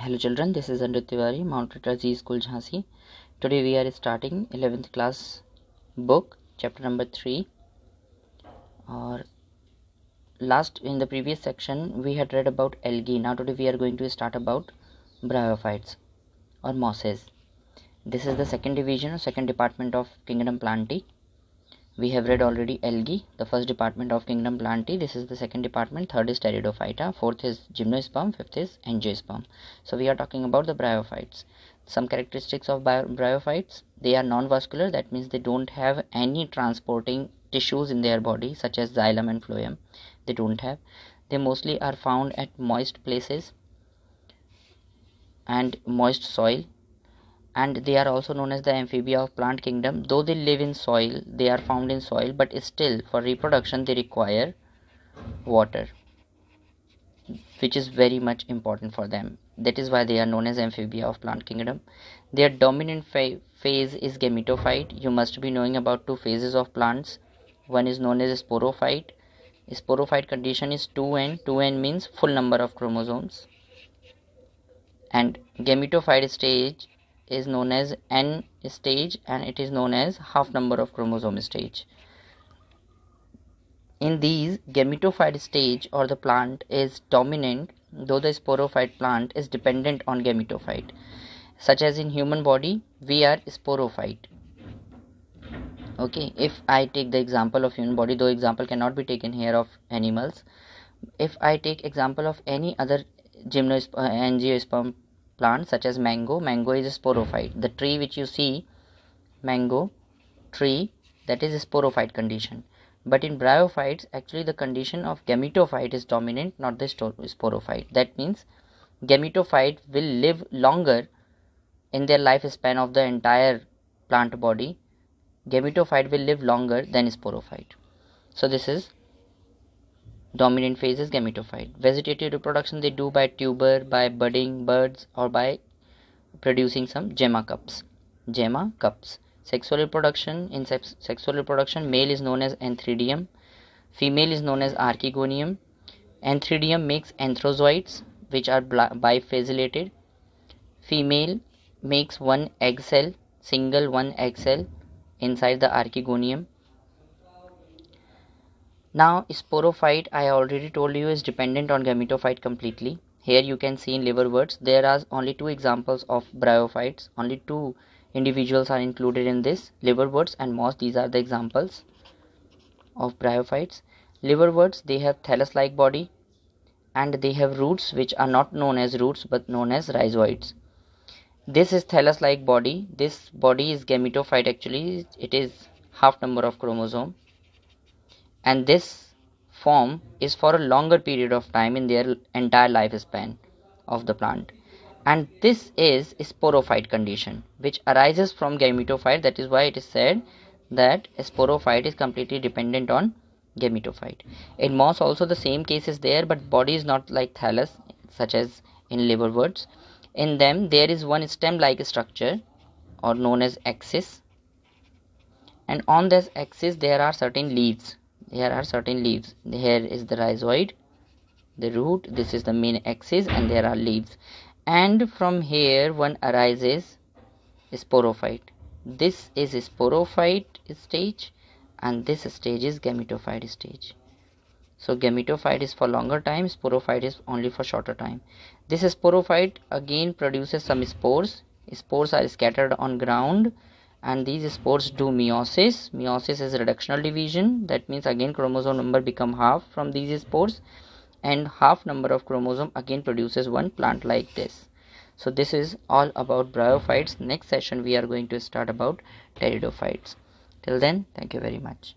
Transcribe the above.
Hello children, this is Andrit Tiwari, Mount Rita G School Jhansi. Today we are starting 11th class book, chapter number 3. Or in the previous section we had read about algae. Now today we are going to start about bryophytes or mosses. This is the second division or second department of kingdom Plantae. We have read already algae, the first department of kingdom Plantae. This is the second department. Third is Pteridophyta. Fourth is Gymnosperm. Fifth is Angiosperm. So we are talking about the bryophytes. Some characteristics of bryophytes: they are non-vascular. That means they don't have any transporting tissues in their body, such as xylem and phloem. They don't have. They mostly are found at moist places and moist soil. And they are also known as the amphibia of plant kingdom. Though they live in soil, they are found in soil, but still for reproduction they require water, which is very much important for them. That is why they are known as amphibia of plant kingdom. Their dominant phase is gametophyte. You must be knowing about two phases of plants. One is known as sporophyte. Sporophyte condition is 2n. 2n means full number of chromosomes. And gametophyte stage is known as N stage, and it is known as half number of chromosome stage. In these, gametophyte stage or the plant is dominant, though the sporophyte plant is dependent on gametophyte. Such as in human body, we are sporophyte. Okay, if I take the example of human body, though example cannot be taken here of animals, if I take example of any other angiosperm plant such as mango is a sporophyte. The tree which you see, mango tree, that is a sporophyte condition. But in bryophytes, actually the condition of gametophyte is dominant, not the sporophyte. That means gametophyte will live longer in their lifespan of the entire plant body. Gametophyte will live longer than sporophyte. So this is dominant phase is gametophyte. Vegetative reproduction they do by tuber, by budding buds, or by producing some gemma cups. Sexual reproduction, in sexual reproduction, male is known as antheridium, female is known as archegonium. Antheridium makes anthrozoids, which are bifacelated. Female makes one egg cell inside the archegonium. Now sporophyte, I already told you, is dependent on gametophyte completely. Here you can see in liverworts there are only two examples of bryophytes. Only two individuals are included in this, liverworts and moss. These are the examples of bryophytes. Liverworts, they have thallus-like body and they have roots which are not known as roots but known as rhizoids. This is thallus-like body. This body is gametophyte actually. It is half number of chromosome. And this form is for a longer period of time in their entire lifespan of the plant. And this is sporophyte condition which arises from gametophyte. That is why it is said that sporophyte is completely dependent on gametophyte. In moss also the same case is there, but body is not like thallus such as in liverworts. In them there is one stem like structure or known as axis, and on this axis there are certain leaves. Here is the rhizoid, the root, this is the main axis, and there are leaves. And from here one arises sporophyte. This is sporophyte stage and this stage is gametophyte stage. So gametophyte is for longer time, sporophyte is only for shorter time. This sporophyte again produces some spores. Spores are scattered on ground, and these spores do meiosis. Meiosis is reductional division. That means again chromosome number become half from these spores, and half number of chromosome again produces one plant like this. So this is all about bryophytes. Next session we are going to start about pteridophytes. Till then, thank you very much.